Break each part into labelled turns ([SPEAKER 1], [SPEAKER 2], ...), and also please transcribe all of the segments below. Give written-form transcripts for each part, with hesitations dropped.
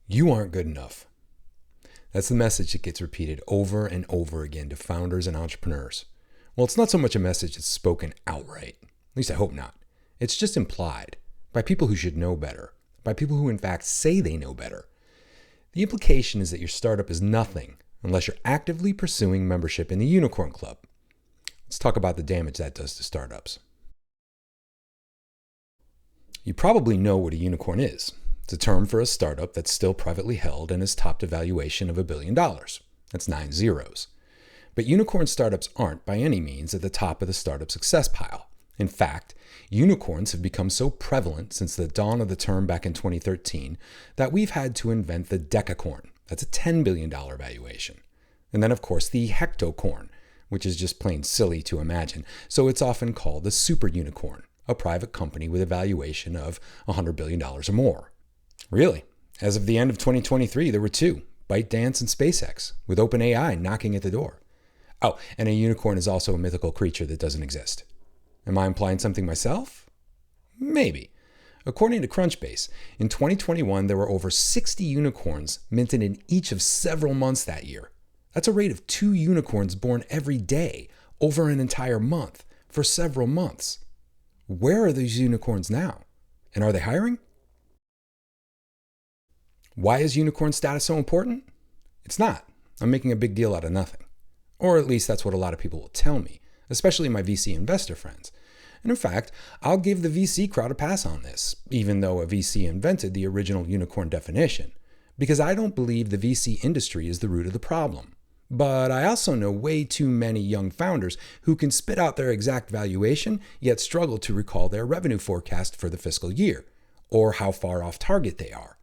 [SPEAKER 1] You aren't good enough. That's the message that gets repeated over and over again to founders and entrepreneurs. Well, it's not so much a message that's spoken outright. At least I hope not. It's just implied by people who should know better, by people who in fact say they know better. The implication is that your startup is nothing unless you're actively pursuing membership in the Unicorn Club. Let's talk about the damage that does to startups. You probably know what a unicorn is. It's a term for a startup that's still privately held and has topped a valuation of $1 billion. That's 9 zeros. But unicorn startups aren't by any means at the top of the startup success pile. In fact, unicorns have become so prevalent since the dawn of the term back in 2013 that we've had to invent the decacorn. That's a $10 billion valuation. And then, of course, the hectocorn, which is just plain silly to imagine. So it's often called the super unicorn, a private company with a valuation of $100 billion or more. Really, as of the end of 2023, there were two, ByteDance and SpaceX, with OpenAI knocking at the door. Oh, and a unicorn is also a mythical creature that doesn't exist. Am I implying something myself? Maybe. According to Crunchbase, in 2021, there were over 60 unicorns minted in each of several months that year. That's a rate of 2 unicorns born every day, over an entire month, for several months. Where are these unicorns now? And are they hiring? Why is unicorn status so important? It's not. I'm making a big deal out of nothing. Or at least that's what a lot of people will tell me, especially my VC investor friends. And in fact, I'll give the VC crowd a pass on this, even though a VC invented the original unicorn definition, because I don't believe the VC industry is the root of the problem. But I also know way too many young founders who can spit out their exact valuation, yet struggle to recall their revenue forecast for the fiscal year, or how far off target they are.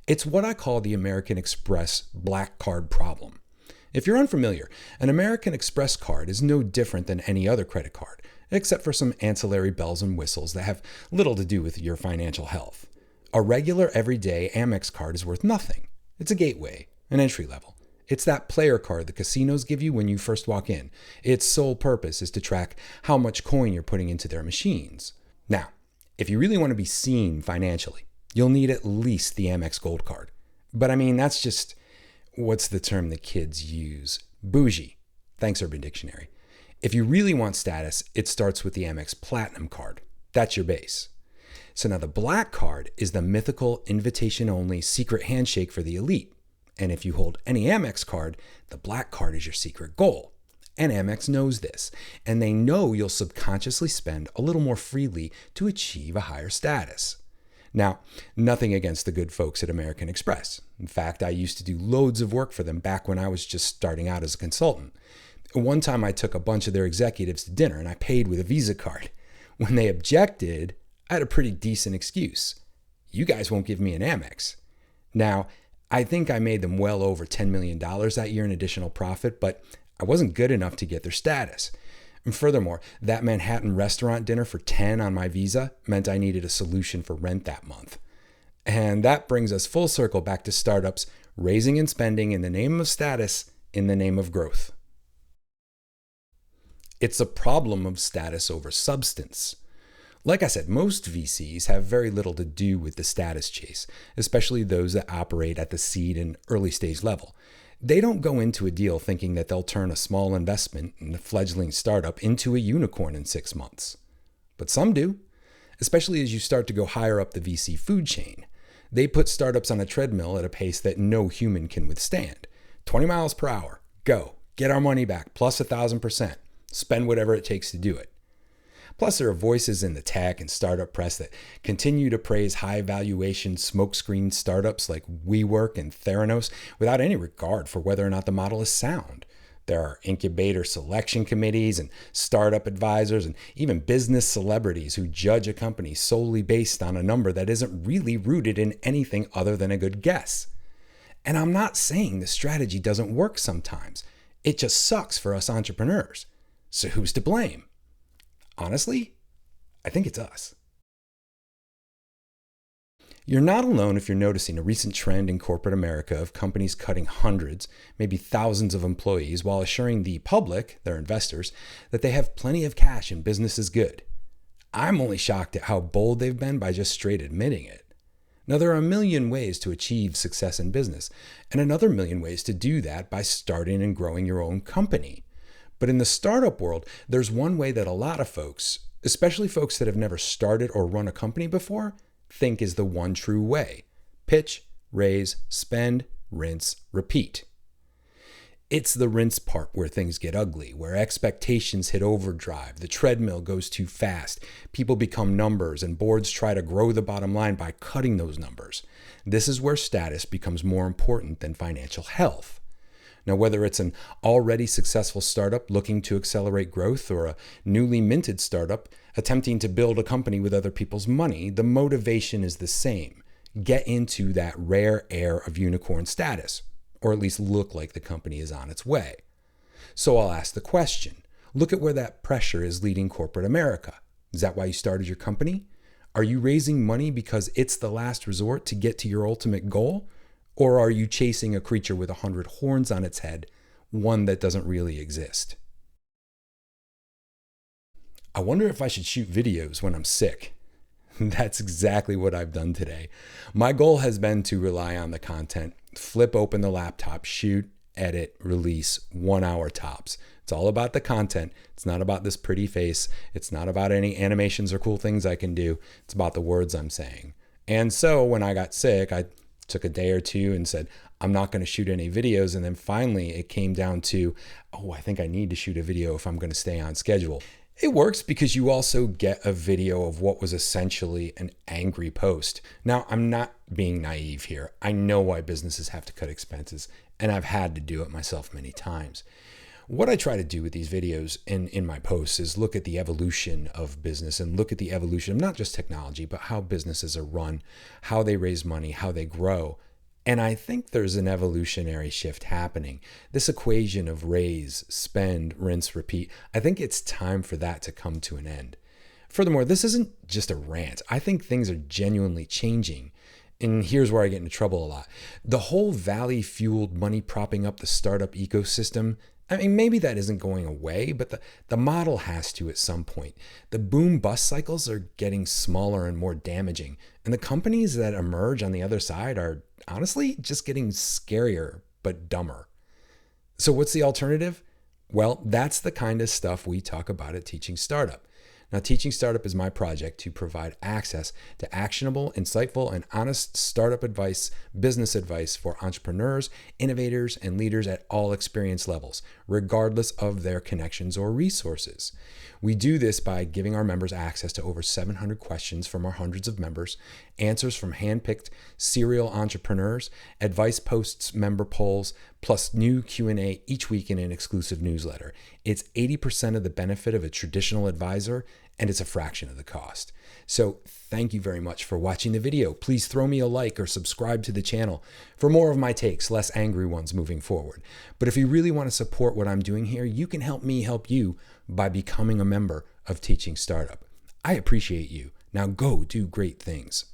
[SPEAKER 1] It's what I call the American Express black card problem. If you're unfamiliar, an American Express card is no different than any other credit card, except for some ancillary bells and whistles that have little to do with your financial health. A regular everyday Amex card is worth nothing. It's a gateway, an entry level. It's that player card the casinos give you when you first walk in. Its sole purpose is to track how much coin you're putting into their machines. Now, if you really want to be seen financially, you'll need at least the Amex Gold Card. But I mean, that's just, what's the term the kids use? Bougie. Thanks, Urban Dictionary. If you really want status, it starts with the Amex Platinum Card. That's your base. So now the Black Card is the mythical, invitation-only secret handshake for the elite. And if you hold any Amex card, the Black Card is your secret goal. And Amex knows this, and they know you'll subconsciously spend a little more freely to achieve a higher status. Now, nothing against the good folks at American Express. In fact, I used to do loads of work for them back when I was just starting out as a consultant. One time I took a bunch of their executives to dinner and I paid with a Visa card. When they objected, I had a pretty decent excuse. You guys won't give me an Amex. Now, I think I made them well over $10 million that year in additional profit, but I wasn't good enough to get their status. And furthermore, that Manhattan restaurant dinner for 10 on my Visa meant I needed a solution for rent that month. And that brings us full circle back to startups raising and spending in the name of status, in the name of growth. It's a problem of status over substance. Like I said, most VCs have very little to do with the status chase, especially those that operate at the seed and early stage level. They don't go into a deal thinking that they'll turn a small investment in a fledgling startup into a unicorn in 6 months. But some do, especially as you start to go higher up the VC food chain. They put startups on a treadmill at a pace that no human can withstand. 20 miles per hour, go, get our money back, plus 1,000%. Spend whatever it takes to do it. Plus, there are voices in the tech and startup press that continue to praise high valuation smokescreen startups like WeWork and Theranos without any regard for whether or not the model is sound. There are incubator selection committees and startup advisors and even business celebrities who judge a company solely based on a number that isn't really rooted in anything other than a good guess. And I'm not saying the strategy doesn't work sometimes. It just sucks for us entrepreneurs. So who's to blame? Honestly, I think it's us. You're not alone if you're noticing a recent trend in corporate America of companies cutting hundreds, maybe thousands of employees while assuring the public, their investors, that they have plenty of cash and business is good. I'm only shocked at how bold they've been by just straight admitting it. Now, there are a million ways to achieve success in business, and another million ways to do that by starting and growing your own company. But in the startup world, there's one way that a lot of folks, especially folks that have never started or run a company before, think is the one true way. Pitch, raise, spend, rinse, repeat. It's the rinse part where things get ugly, where expectations hit overdrive, the treadmill goes too fast, people become numbers, and boards try to grow the bottom line by cutting those numbers. This is where status becomes more important than financial health. Now, whether it's an already successful startup looking to accelerate growth or a newly minted startup attempting to build a company with other people's money, the motivation is the same. Get into that rare air of unicorn status, or at least look like the company is on its way. So I'll ask the question, look at where that pressure is leading corporate America. Is that why you started your company? Are you raising money because it's the last resort to get to your ultimate goal? Or are you chasing a creature with 100 horns on its head, one that doesn't really exist? I wonder if I should shoot videos when I'm sick. That's exactly what I've done today. My goal has been to rely on the content, flip open the laptop, shoot, edit, release, 1 hour tops. It's all about the content. It's not about this pretty face. It's not about any animations or cool things I can do. It's about the words I'm saying. And so when I got sick, I took a day or two and said, I'm not going to shoot any videos. And then finally it came down to, I think I need to shoot a video if I'm going to stay on schedule. It works because you also get a video of what was essentially an angry post. Now, I'm not being naive here. I know why businesses have to cut expenses, and I've had to do it myself many times. What I try to do with these videos in my posts is look at the evolution of business and look at the evolution of not just technology, but how businesses are run, how they raise money, how they grow. And I think there's an evolutionary shift happening. This equation of raise, spend, rinse, repeat, I think it's time for that to come to an end. Furthermore, this isn't just a rant. I think things are genuinely changing. And here's where I get into trouble a lot. The whole Valley-fueled money propping up the startup ecosystem, I mean, maybe that isn't going away, but the model has to at some point. The boom-bust cycles are getting smaller and more damaging, and the companies that emerge on the other side are honestly just getting scarier, but dumber. So what's the alternative? Well, that's the kind of stuff we talk about at Teaching Startup. Now, Teaching Startup is my project to provide access to actionable, insightful, and honest startup advice, business advice for entrepreneurs, innovators, and leaders at all experience levels, regardless of their connections or resources. We do this by giving our members access to over 700 questions from our hundreds of members, answers from handpicked serial entrepreneurs, advice posts, member polls, plus new Q&A each week in an exclusive newsletter. It's 80% of the benefit of a traditional advisor, and it's a fraction of the cost. So thank you very much for watching the video. Please throw me a like or subscribe to the channel for more of my takes, less angry ones moving forward. But if you really want to support what I'm doing here, you can help me help you by becoming a member of Teaching Startup. I appreciate you. Now go do great things.